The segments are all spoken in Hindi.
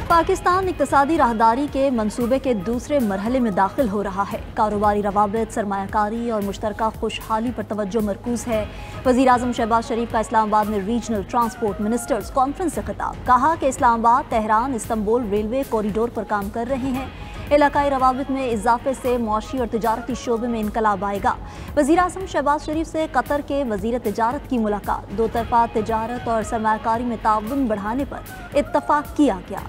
पाकिस्तान इक्तिसादी राहदारी के मंसूबे के दूसरे मरहले में दाखिल हो रहा है। कारोबारी रवाबित, सरमायाकारी और मुश्तरका खुशहाली पर तवज्जो मरकूज है। वज़ीर आज़म शहबाज शरीफ का इस्लामाबाद में रीजनल ट्रांसपोर्ट मिनिस्टर्स कॉन्फ्रेंस से खिताब। कहा कि Islamabad, Tehran, Istanbul railway corridor पर काम कर रहे हैं। इलाकाई रवाबित में इजाफे से मौशी और तिजारती शोबे में इनकलाब आएगा। वज़ीर आज़म शहबाज शरीफ से कतर के वज़ीर तिजारत की मुलाकात। दो तरफा तिजारत और सरमायाकारी में ताउन बढ़ाने पर इत्तफाक किया गया।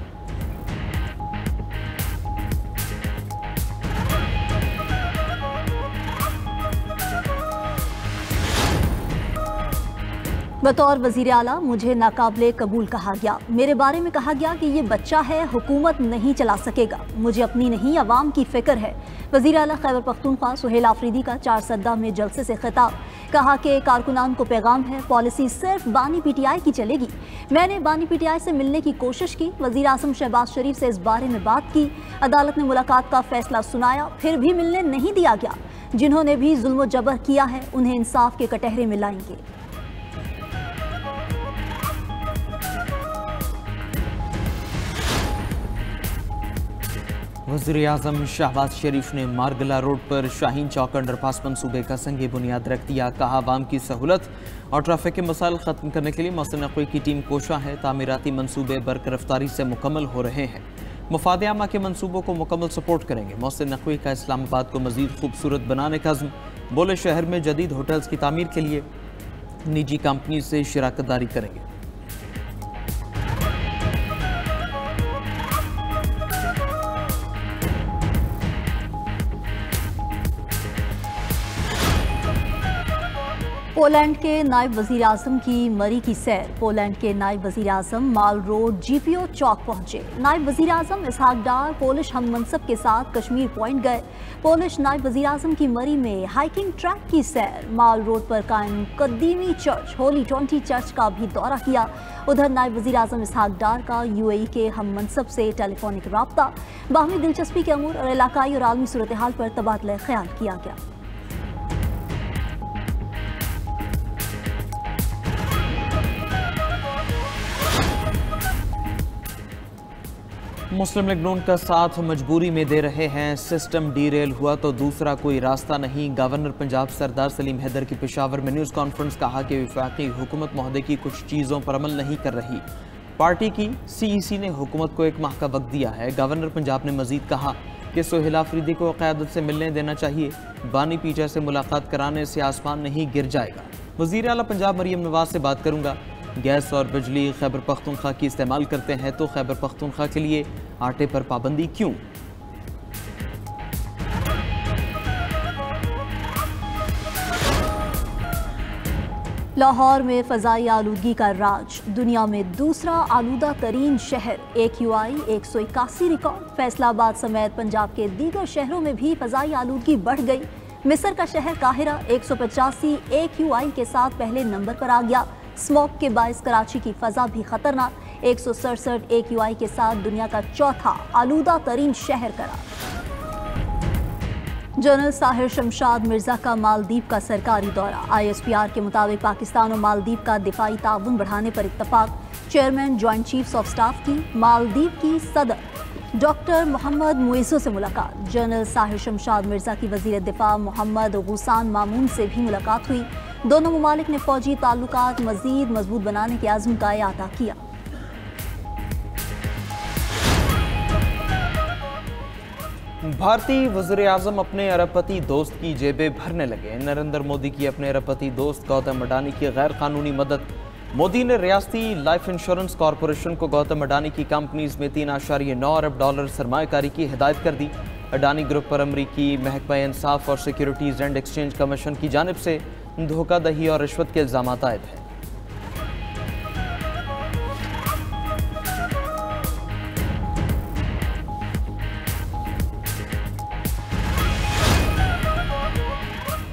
बतौर वज़ीर आला मुझे नाकाबिले कबूल कहा गया। मेरे बारे में कहा गया कि ये बच्चा है, हुकूमत नहीं चला सकेगा। मुझे अपनी नहीं अवाम की फिक्र है। वज़ीर आला खैबर पख्तूनख्वा सुहेल आफरीदी का चारसद्दा में जलसे से खिताब। कहा कि कारकुनान को पैगाम है, पॉलिसी सिर्फ बानी PTI की चलेगी। मैंने बानी PTI से मिलने की कोशिश की। वज़ीर आज़म शहबाज शरीफ से इस बारे में बात की। अदालत ने मुलाकात का फैसला सुनाया, फिर भी मिलने नहीं दिया गया। जिन्होंने भी जुल्म जबर किया है उन्हें इंसाफ के कटहरे में लाएंगे। वज़ीर आज़म शहबाज शरीफ ने मारगला रोड पर शाहीन चौक अंडरपास मंसूबे का संग बुनियाद रख दिया। कहा आवाम की सहूलत और ट्रैफिक के मसाइल ख़त्म करने के लिए मोहसिन नकवी की टीम कोशा है। तामीराती मंसूबे बरकरफ्तारी से मुकम्मल हो रहे हैं। मुफाद आमा के मंसूबों को मुकम्मल सपोर्ट करेंगे। मोहसिन नकवी का इस्लामाबाद को मज़ीद खूबसूरत बनाने का अज़्म। बोले शहर में जदीद होटल्स की तामीर के लिए निजी कंपनी से शराकत दारी करेंगे। पोलैंड के नायब वज़ीर आज़म की मरी की सैर। पोलैंड के नायब वज़ीर आज़म माल रोड GPO चौक पहुंचे। नायब वज़ीर आज़म इसहाक डार पोलिश हम मनसब के साथ कश्मीर पॉइंट गए। पोलिश नायब वज़ीर आज़म की मरी में हाइकिंग ट्रैक की सैर। माल रोड पर कायम कदीमी चर्च होली 20 चर्च का भी दौरा किया। उधर नायब वज़ीर आज़म इसहाक डार का UAE के हम मनसब से टेलीफोनिक राब्ता। बाहमी दिलचस्पी के अमूर और इलाकाई और आलमी सूरत हाल पर तबादला ख्याल किया गया। मुस्लिम लीग नून का साथ मजबूरी में दे रहे हैं। सिस्टम डीरेल हुआ तो दूसरा कोई रास्ता नहीं। गवर्नर पंजाब सरदार सलीम हैदर की पेशावर में न्यूज़ कॉन्फ्रेंस। कहा कि वफाकी हुकूमत महोदय की कुछ चीज़ों पर अमल नहीं कर रही। पार्टी की CEC ने हुकूमत को 1 माह का वक्त दिया है। गवर्नर पंजाब ने मजीद कहा कि सुहेल आफरीदी को क़यादत से मिलने देना चाहिए। बानी PTI से मुलाकात कराने से आसमान नहीं गिर जाएगा। वज़ीर आला पंजाब मरियम नवाज से बात करूँगा। गैस और बिजली खैबर पख्तूनख्वा की इस्तेमाल करते हैं तो खैबर पख्तूनख्वा के लिए आटे पर पाबंदी क्यों? लाहौर में फ़ज़ाई आलूदगी का राज। दुनिया में दूसरा आलूदा तरीन शहर। AQI 181 record. फैसलाबाद समेत पंजाब के दीगर शहरों में भी फ़ज़ाई आलूदगी बढ़ गई। मिस्र का शहर काहिरा 185 AQI के साथ पहले नंबर पर आ गया। स्मोक के बायस कराची की फ़ज़ा भी ख़तरनाक 167 AQI के साथ दुनिया का चौथा आलूदा तरीन शहर करार। जनरल साहिर शमशाद मिर्जा का मालदीव का सरकारी दौरा। ISPR के मुताबिक पाकिस्तान और मालदीव का दिफाई ताउन बढ़ाने पर इत्तफाक। Chairman joint chiefs of staff की मालदीव की सदर डॉक्टर मोहम्मद मुइज़्ज़ो से मुलाकात। जनरल साहिर शमशाद मिर्जा की वज़ीर दिफा मोहम्मद गुसान मामून से भी मुलाकात हुई। दोनों ममालिक ने फ़ौजी ताल्लुकात मज़ीद मजबूत बनाने के आज़म का इआदा किया। भारतीय वज़ीर आज़म अपने अरबपति दोस्त की जेबें भरने लगे। नरेंद्र मोदी की अपने अरबपति दोस्त गौतम अडानी की गैर कानूनी मदद। मोदी ने रियासती लाइफ इंश्योरेंस कॉरपोरेशन को गौतम अडानी की कंपनीज में $3.9 अरब सरमायाकारी की हिदायत कर दी। अडानी ग्रुप पर अमरीकी महकमा इंसाफ और सिक्योरिटीज एंड एक्सचेंज कमीशन की जानिब से धोखाधड़ी और रिश्वत के इल्जाम आयद हैं।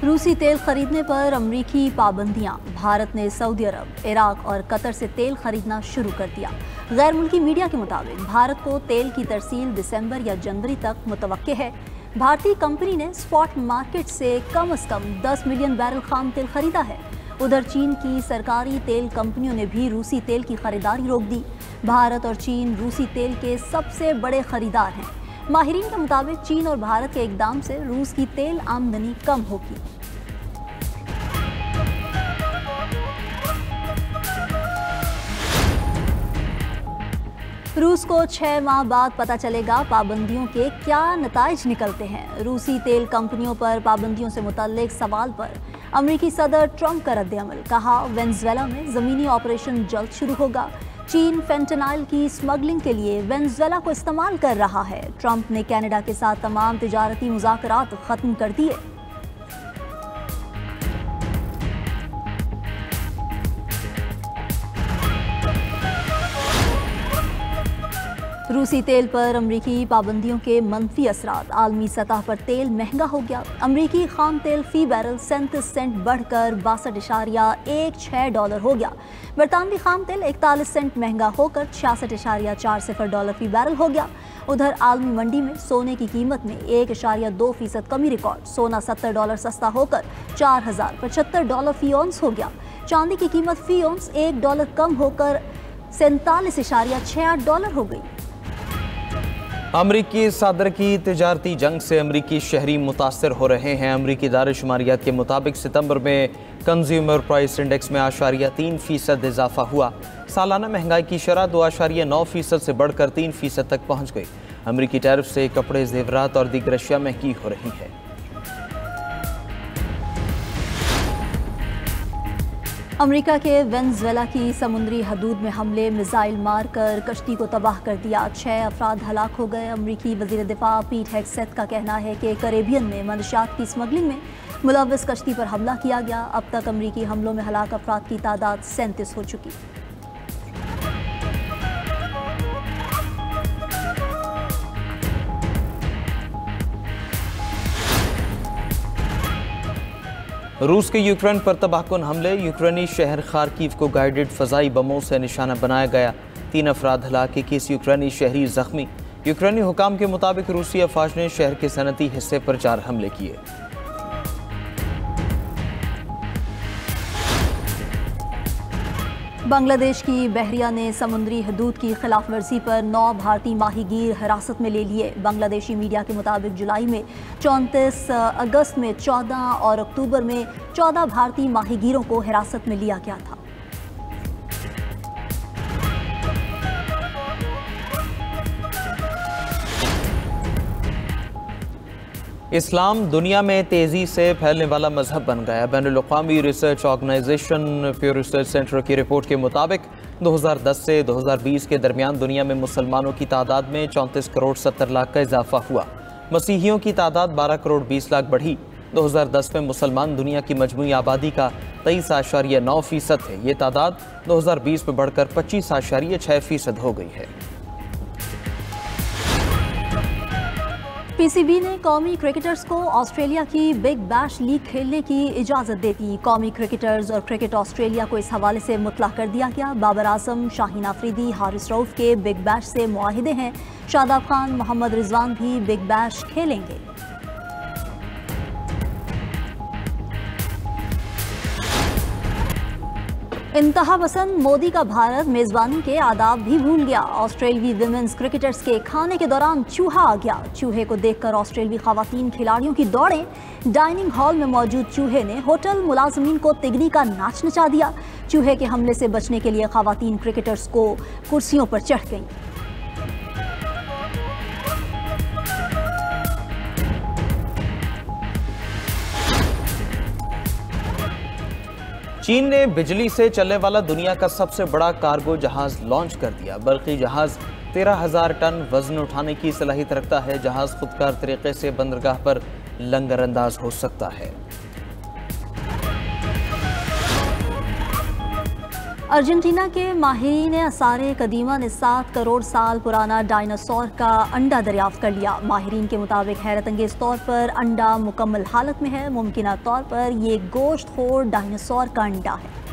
रूसी तेल खरीदने पर अमरीकी पाबंदियां। भारत ने सऊदी अरब, इराक और कतर से तेल खरीदना शुरू कर दिया। गैर मुल्की मीडिया के मुताबिक भारत को तेल की तरसील दिसंबर या जनवरी तक मुतवक्के है। भारतीय कंपनी ने स्पॉट मार्केट से कम 10 मिलियन बैरल खाम तेल खरीदा है। उधर चीन की सरकारी तेल कंपनियों ने भी रूसी तेल की खरीदारी रोक दी। भारत और चीन रूसी तेल के सबसे बड़े खरीदार हैं। माहिरीन के मुताबिक चीन और भारत के इकदाम से रूस की तेल आमदनी कम होगी। रूस को 6 माह बाद पता चलेगा पाबंदियों के क्या नताइज निकलते हैं। रूसी तेल कंपनियों पर पाबंदियों से मुतल्लिक सवाल पर अमेरिकी सदर ट्रंप का रद्द-ए-अमल। कहा, वेनेजुएला में ज़मीनी ऑपरेशन जल्द शुरू होगा। चीन फेंटेनाइल की स्मगलिंग के लिए वेनेजुएला को इस्तेमाल कर रहा है। ट्रंप ने कनाडा के साथ तमाम तिजारती मुज़ाकरात ख़त्म कर दिए। रूसी तेल पर अमरीकी पाबंदियों के मनफी असरात। आलमी सतह पर तेल महंगा हो गया। अमरीकी खाम तेल फी बैरल 37 सेंट बढ़कर $62.16 हो गया। बरतानवी खाम तेल 41 सेंट महंगा होकर $66.40 फी बैरल हो गया। उधर आलमी मंडी में सोने की कीमत में 1.2% कमी रिकॉर्ड। सोना $70 सस्ता होकर $4075 फी औंस हो गया। चांदी की कीमत फी औंस $1 कम होकर $47.68 हो गई। अमरीकी सदर की तिजारती जंग से अमरीकी शहरी मुतासर हो रहे हैं। अमरीकी दारशुमारियात के मुताबिक सितंबर में कंज्यूमर प्राइस इंडेक्स में 8.3% इजाफा हुआ। सालाना महंगाई की शरह 2.9% से बढ़कर 3% तक पहुंच गई। अमरीकी टैरिफ से कपड़े, जेवरात और दीगर अशिया महंगी हो रही है। अमेरिका के वेनेजुएला की समुद्री हदूद में हमले, मिसाइल मारकर कश्ती को तबाह कर दिया। 6 अफराद हलाक हो गए। अमरीकी वज़ीर दिफा पीट हेग्सेथ का कहना है कि कैरेबियन में मंशियात की स्मगलिंग में मुलव्वस कश्ती पर हमला किया गया। अब तक अमरीकी हमलों में हलाक अफराद की तादाद 37 हो चुकी। रूस के यूक्रेन पर तबाहकुन हमले। यूक्रेनी शहर खार्किव को गाइडेड फ़ज़ाई बमों से निशाना बनाया गया। 3 अफराद हलाक, 21 यूक्रेनी शहरी जख्मी। यूक्रेनी हुकाम के मुताबिक रूसी अफवाज ने शहर के सनती हिस्से पर 4 हमले किए। बांग्लादेश की बहरिया ने समुद्री हदूद की खिलाफ वर्जी पर 9 भारतीय माहीगीर हिरासत में ले लिए। बांग्लादेशी मीडिया के मुताबिक जुलाई में 34, अगस्त में 14 और अक्टूबर में 14 भारतीय माहीगीरों को हिरासत में लिया गया था। इस्लाम दुनिया में तेज़ी से फैलने वाला मजहब बन गया। बैनुल-अक़वामी research organisation Pew research center की रिपोर्ट के मुताबिक 2010 से 2020 के दरमियान दुनिया में मुसलमानों की तादाद में 34 करोड़ 70 लाख का इजाफा हुआ। मसीहियों की तादाद 12 करोड़ 20 लाख बढ़ी। 2010 में मुसलमान दुनिया की मजमूई आबादी का 23.9% है। ये तादाद 2020 में बढ़कर 25.6% हो गई है। पीसीबी ने कौमी क्रिकेटर्स को ऑस्ट्रेलिया की बिग बैश लीग खेलने की इजाज़त दे दी। कौमी क्रिकेटर्स और क्रिकेट ऑस्ट्रेलिया को इस हवाले से मुतला कर दिया गया। बाबर आजम, शाहीन आफरीदी, हारिस रऊफ के बिग बैश से मुआहिदे हैं। शादाब खान, मोहम्मद रिजवान भी बिग बैश खेलेंगे। इंतहा पसंद मोदी का भारत मेजबानी के आदाब भी भूल गया। ऑस्ट्रेलवी विमेंस क्रिकेटर्स के खाने के दौरान चूहा आ गया। चूहे को देखकर ऑस्ट्रेलवी खवातीन खिलाड़ियों की दौड़ें। डाइनिंग हॉल में मौजूद चूहे ने होटल मुलाजमीन को तिगनी का नाच नचा दिया। चूहे के हमले से बचने के लिए खवातीन क्रिकेटर्स को कुर्सियों पर चढ़ गईं। चीन ने बिजली से चलने वाला दुनिया का सबसे बड़ा कार्गो जहाज लॉन्च कर दिया। बरकी जहाज 13,000 टन वजन उठाने की सलाहियत रखता है। जहाज खुदकार तरीके से बंदरगाह पर लंगर अंदाज हो सकता है। अर्जेंटीना के माहिरीन आसारे कदीमा ने 7 करोड़ साल पुराना डायनासोर का अंडा दरियाफ्त कर लिया। माहिरीन के मुताबिक हैरत अंगेज तौर पर अंडा मुकम्मल हालत में है। मुमकिना तौर पर ये गोश्त खोर डायनासोर का अंडा है।